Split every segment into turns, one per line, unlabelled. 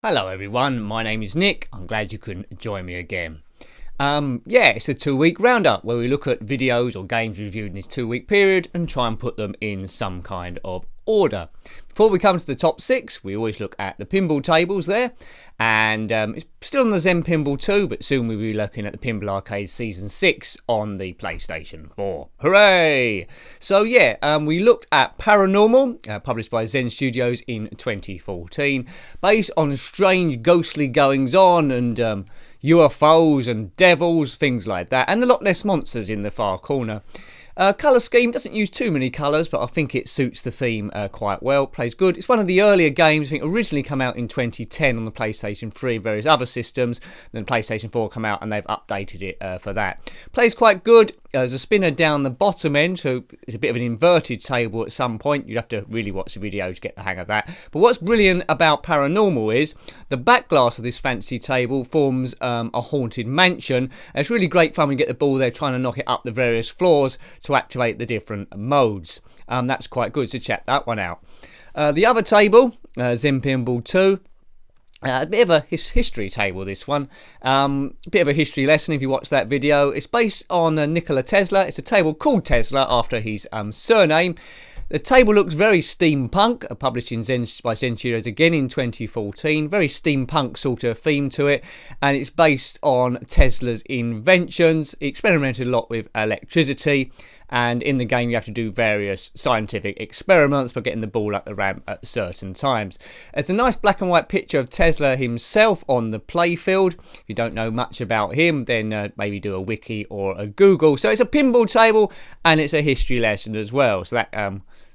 Hello everyone, my name is Nick. I'm glad you could join me again. It's a 2-week roundup where we look at videos or games reviewed in this 2-week period and try and put them in some kind of order. Before we come to the top 6, we always look at the pinball tables there, and it's still on the Zen Pinball 2, but soon we'll be looking at the Pinball Arcade Season 6 on the PlayStation 4. Hooray! So we looked at Paranormal, published by Zen Studios in 2014, based on strange ghostly goings-on and UFOs and devils, things like that, and the Loch Ness Monsters in the far corner. Colour scheme doesn't use too many colours, but I think it suits the theme quite well. Plays good. It's one of the earlier games. I think originally came out in 2010 on the PlayStation 3 and various other systems. Then PlayStation 4 come out and they've updated it for that. Plays quite good. There's a spinner down the bottom end, so it's a bit of an inverted table at some point. You'd have to really watch the video to get the hang of that. But what's brilliant about Paranormal is the back glass of this fancy table forms a haunted mansion. And it's really great fun when you get the ball there trying to knock it up the various floors to activate the different modes. That's quite good, so check that one out. The other table, Zen Pinball 2. A bit of a history table, this one. A bit of a history lesson if you watch that video. It's based on Nikola Tesla. It's a table called Tesla after his surname. The table looks very steampunk, published by Zen Studios again in 2014. Very steampunk sort of theme to it, and it's based on Tesla's inventions. He experimented a lot with electricity, and in the game you have to do various scientific experiments by getting the ball up the ramp at certain times. It's a nice black and white picture of Tesla himself on the playfield. If you don't know much about him, then maybe do a wiki or a Google. So it's a pinball table and it's a history lesson as well. So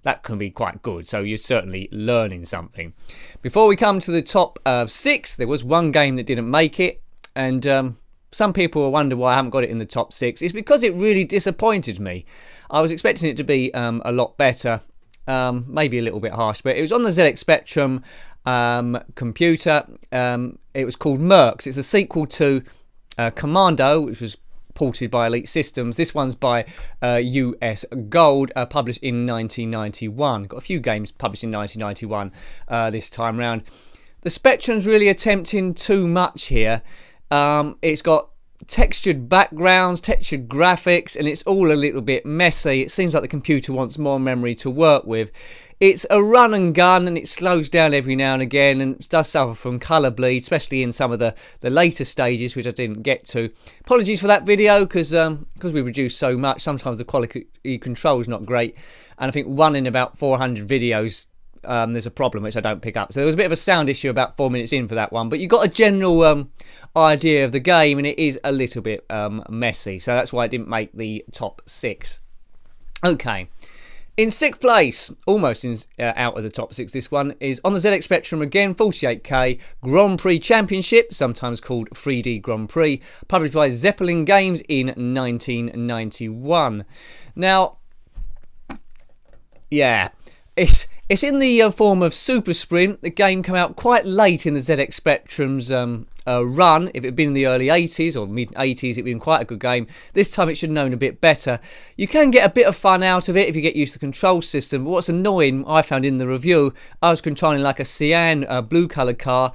that can be quite good. So you're certainly learning something. Before we come to the top 6, there was one game that didn't make it, and some people will wonder why I haven't got it in the top 6. It's because it really disappointed me. I was expecting it to be a lot better, maybe a little bit harsh, but it was on the ZX Spectrum computer. It was called MERCS. It's a sequel to Commando, which was ported by Elite Systems. This one's by US Gold, published in 1991. Got a few games published in 1991 this time round. The Spectrum's really attempting too much here. It's got textured backgrounds, textured graphics, and it's all a little bit messy. It seems like the computer wants more memory to work with. It's a run and gun, and it slows down every now and again and does suffer from colour bleed, especially in some of the later stages, which I didn't get to. Apologies for that video, because we produce so much, sometimes the quality control is not great, and I think one in about 400 videos there's a problem which I don't pick up. So there was a bit of a sound issue about 4 minutes in for that one, but you got a general idea of the game, and it is a little bit messy, so that's why it didn't make the top 6. Okay, in 6th place, almost out of the top 6, this one is on the ZX Spectrum again, 48K Grand Prix Championship, sometimes called 3D Grand Prix, published by Zeppelin Games in 1991. Now, yeah, it's in the form of Super Sprint. The game came out quite late in the ZX Spectrum's run. If it had been in the early 80s or mid-80s, it would have been quite a good game. This time it should have known a bit better. You can get a bit of fun out of it if you get used to the control system, but what's annoying, I found in the review, I was controlling like a cyan blue coloured car.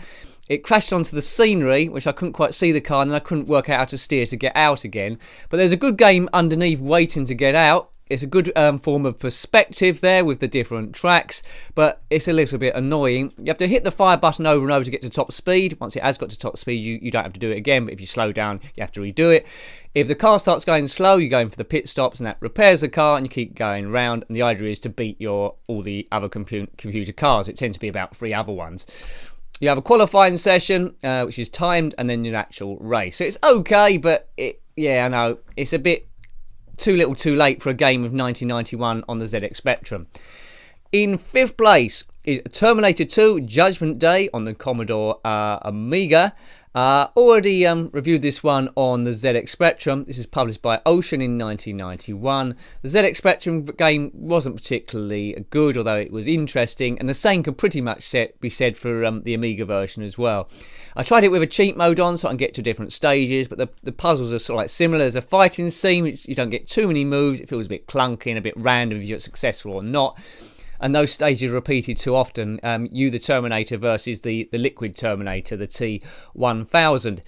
It crashed onto the scenery, which I couldn't quite see the car, and I couldn't work out how to steer to get out again. But there's a good game underneath waiting to get out. It's a good form of perspective there with the different tracks, but it's a little bit annoying. You have to hit the fire button over and over to get to top speed. Once it has got to top speed, you don't have to do it again, but if you slow down, you have to redo it. If the car starts going slow, you're going for the pit stops, and that repairs the car, and you keep going round. And the idea is to beat all the other computer cars. It tends to be about 3 other ones. You have a qualifying session, which is timed, and then your actual race. So it's okay, but I know it's a bit too little too late for a game of 1991 on the ZX Spectrum. In 5th place is Terminator 2 Judgement Day on the Commodore Amiga. Already reviewed this one on the ZX Spectrum. This is published by Ocean in 1991. The ZX Spectrum game wasn't particularly good, although it was interesting, and the same can pretty much be said for the Amiga version as well. I tried it with a cheat mode on so I can get to different stages, but the puzzles are sort of like similar. There's a fighting scene, which you don't get too many moves. It feels a bit clunky and a bit random if you're successful or not. and those stages are repeated too often. You the Terminator versus the liquid Terminator, the T-1000.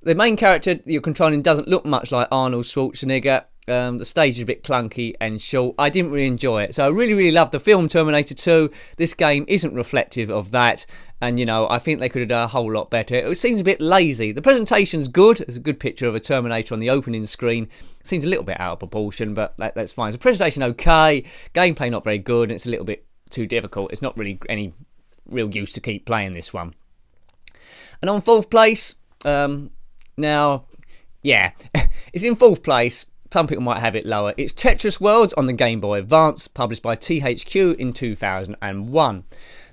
The main character that you're controlling doesn't look much like Arnold Schwarzenegger. The stage is a bit clunky and short. I didn't really enjoy it. So I really loved the film Terminator 2. This game isn't reflective of that. And, you know, I think they could have done a whole lot better. It seems a bit lazy. The presentation's good. There's a good picture of a Terminator on the opening screen. It seems a little bit out of proportion, but that's fine. So presentation okay. Gameplay not very good. And it's a little bit too difficult. It's not really any real use to keep playing this one. And on fourth place, now, yeah, it's in fourth place. Some people might have it lower. It's Tetris World on the Game Boy Advance, published by THQ in 2001.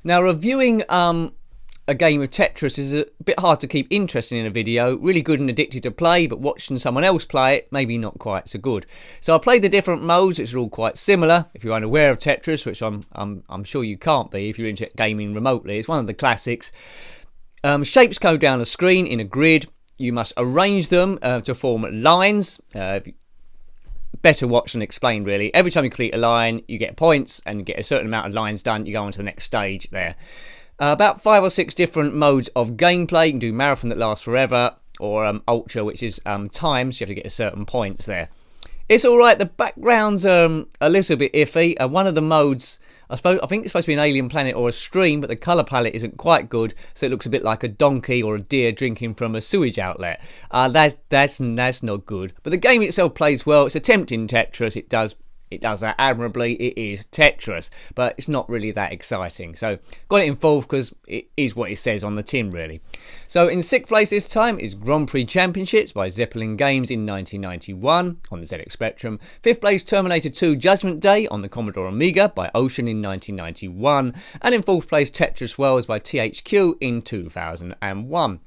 Now, reviewing a game of Tetris is a bit hard to keep interested in a video. Really good and addicted to play, but watching someone else play it, maybe not quite so good. So I played the different modes, which are all quite similar. If you're unaware of Tetris, which I'm sure you can't be if you're into gaming remotely, it's one of the classics. Shapes go down a screen in a grid. You must arrange them to form lines. Better watch than explain, really. Every time you complete a line, you get points and get a certain amount of lines done. You go on to the next stage there. About 5 or 6 different modes of gameplay. You can do marathon that lasts forever, or ultra, which is times. You have to get a certain points there. It's all right. The background's a little bit iffy. One of the modes, I think it's supposed to be an alien planet or a stream, but the colour palette isn't quite good, so it looks a bit like a donkey or a deer drinking from a sewage outlet. That's not good. But the game itself plays well. It's a tempting Tetris. It does that admirably. It is Tetris, but it's not really that exciting. So got it in fourth because it is what it says on the tin, really. So in sixth place this time is Grand Prix Championships by Zeppelin Games in 1991 on the ZX Spectrum. Fifth place, Terminator 2 Judgement Day on the Commodore Amiga by Ocean in 1991. And in fourth place, Tetris World by THQ in 2001.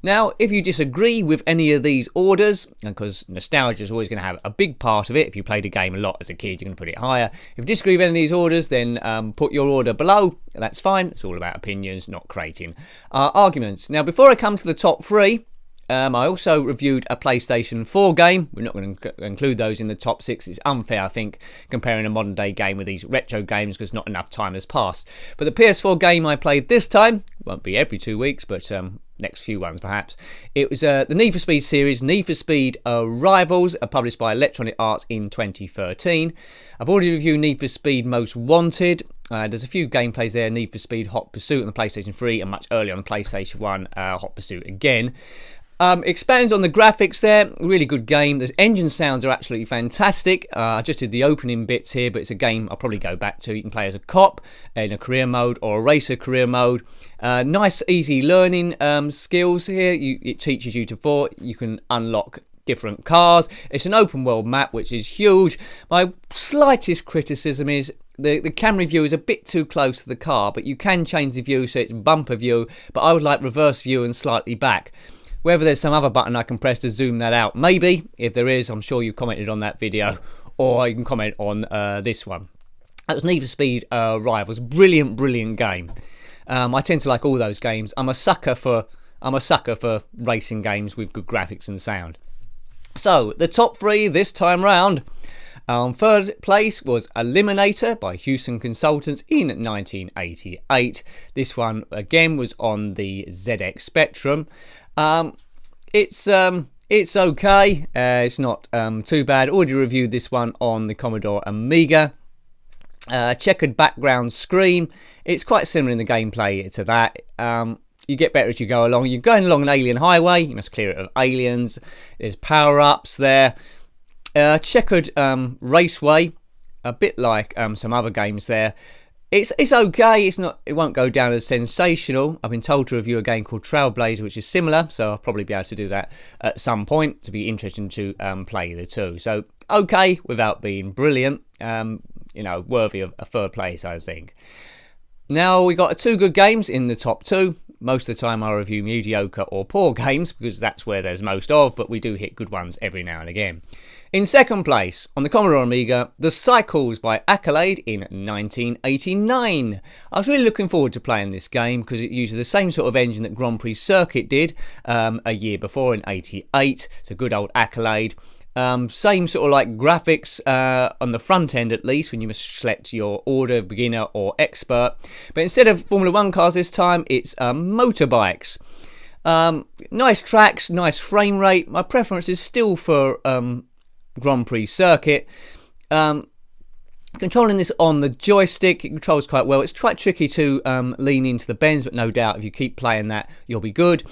Now, if you disagree with any of these orders, because nostalgia is always going to have a big part of it, if you played a game a lot as a kid, you're going to put it higher. If you disagree with any of these orders, then put your order below. That's fine. It's all about opinions, not creating arguments. Now, before I come to the top 3, I also reviewed a PlayStation 4 game. We're not going to include those in the top 6. It's unfair, I think, comparing a modern day game with these retro games because not enough time has passed. But the PS4 game I played this time, won't be every 2 weeks, but next few ones perhaps. It was the Need for Speed series, Need for Speed Rivals, published by Electronic Arts in 2013. I've already reviewed Need for Speed Most Wanted. There's a few gameplays there, Need for Speed Hot Pursuit on the PlayStation 3 and much earlier on the PlayStation 1 Hot Pursuit again. Expands on the graphics there, really good game. The engine sounds are absolutely fantastic. I just did the opening bits here, but it's a game I'll probably go back to. You can play as a cop in a career mode or a racer career mode. Nice easy learning skills here. It teaches you you can unlock different cars. It's an open world map which is huge. My slightest criticism is the camera view is a bit too close to the car, but you can change the view so it's bumper view, but I would like reverse view and slightly back. Whether there's some other button I can press to zoom that out, maybe. If there is, I'm sure you commented on that video, or you can comment on this one. That was Need for Speed Rivals. Brilliant game. I tend to like all those games. I'm a sucker for racing games with good graphics and sound. So the top 3 this time round. Third place was Eliminator by Houston Consultants in 1988. This one again was on the ZX Spectrum. It's okay. It's not too bad. Already reviewed this one on the Commodore Amiga. Checkered background screen. It's quite similar in the gameplay to that. You get better as you go along. You're going along an alien highway. You must clear it of aliens. There's power-ups there. Checkered raceway. A bit like some other games there. It's okay. It won't go down as sensational. I've been told to review a game called Trailblazer, which is similar, so I'll probably be able to do that at some point. To be interesting to play the two. So okay, without being brilliant. Worthy of a third place, I think. Now we got 2 good games in the top 2. Most of the time I review mediocre or poor games because that's where there's most of, but we do hit good ones every now and again. In second place, on the Commodore Amiga, The Cycles by Accolade in 1989. I was really looking forward to playing this game because it uses the same sort of engine that Grand Prix Circuit did a year before in 88. It's a good old Accolade. Same sort of like graphics on the front end, at least, when you must select your order, beginner or expert. But instead of Formula 1 cars this time, it's motorbikes. Nice tracks, nice frame rate. My preference is still for Grand Prix circuit. Controlling this on the joystick, it controls quite well. It's quite tricky to lean into the bends, but no doubt if you keep playing that, you'll be good.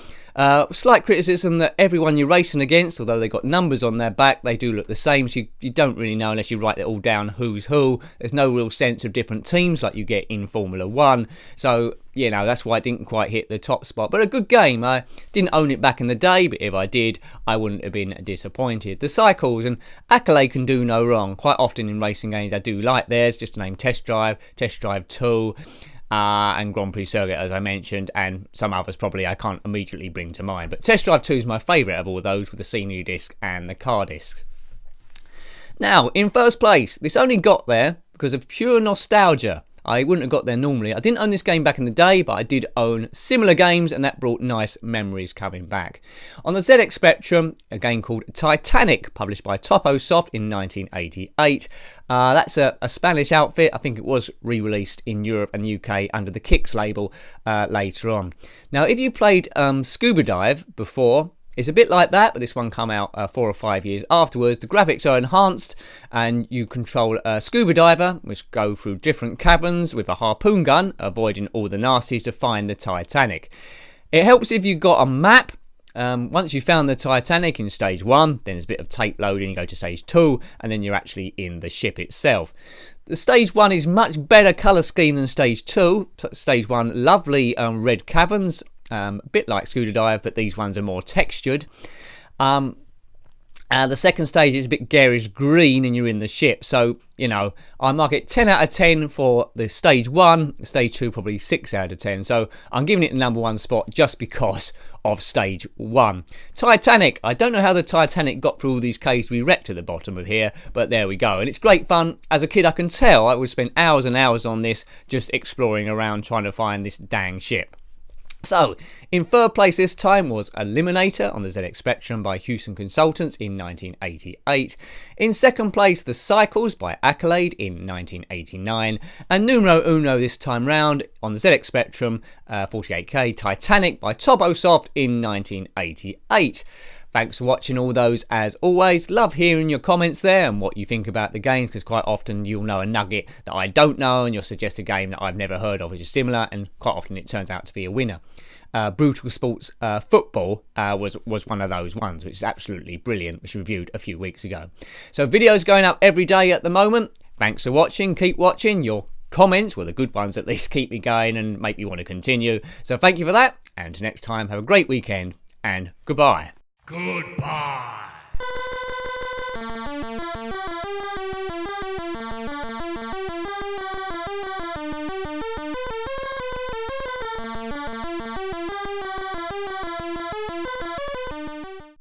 Slight criticism that everyone you're racing against, although they've got numbers on their back, they do look the same, so you don't really know unless you write it all down who's who. There's no real sense of different teams like you get in Formula 1, so you know, that's why I didn't quite hit the top spot. But a good game. I didn't own it back in the day, but if I did, I wouldn't have been disappointed. The cycles, and Accolade can do no wrong. Quite often in racing games, I do like theirs, just to name Test Drive 2, and Grand Prix Circuit, as I mentioned, and some others probably I can't immediately bring to mind. But Test Drive 2 is my favourite of all those, with the scenery disc and the car disc. Now, in first place, this only got there because of pure nostalgia. I wouldn't have got there normally. I didn't own this game back in the day, but I did own similar games, and that brought nice memories coming back. On the ZX Spectrum, a game called Titanic, published by Toposoft in 1988. That's a Spanish outfit. I think it was re-released in Europe and UK under the Kicks label later on. Now, if you played Scuba Dive before, it's a bit like that, but this one come out 4 or 5 years afterwards. The graphics are enhanced, and you control a scuba diver, which go through different caverns with a harpoon gun, avoiding all the nasties to find the Titanic. It helps if you've got a map. Once you've found the Titanic in stage 1, then there's a bit of tape loading, you go to stage 2, and then you're actually in the ship itself. The stage 1 is much better colour scheme than stage 2. Stage 1, lovely red caverns. A bit like Scuba Dive, but these ones are more textured. The second stage is a bit garish green, and you're in the ship. So, you know, I mark it 10 out of 10 for the stage 1. Stage 2 probably 6 out of 10. So I'm giving it the number 1 spot just because of stage 1. Titanic. I don't know how the Titanic got through all these caves we wrecked at the bottom of here, but there we go. And it's great fun. As a kid, I can tell I would spend hours and hours on this, just exploring around trying to find this dang ship. So, in third place this time was Eliminator on the ZX Spectrum by Houston Consultants in 1988. In second place, The Cycles by Accolade in 1989. And numero uno this time round on the ZX Spectrum 48K, Titanic by Toposoft in 1988. Thanks for watching all those as always. Love hearing your comments there and what you think about the games, because quite often you'll know a nugget that I don't know and you'll suggest a game that I've never heard of which is similar, and quite often it turns out to be a winner. Brutal Sports Football was one of those ones, which is absolutely brilliant, which we reviewed a few weeks ago. So videos going up every day at the moment. Thanks for watching. Keep watching. Your comments, well, the good ones at least, keep me going and make me want to continue. So thank you for that, and until next time, have a great weekend and goodbye.
Goodbye.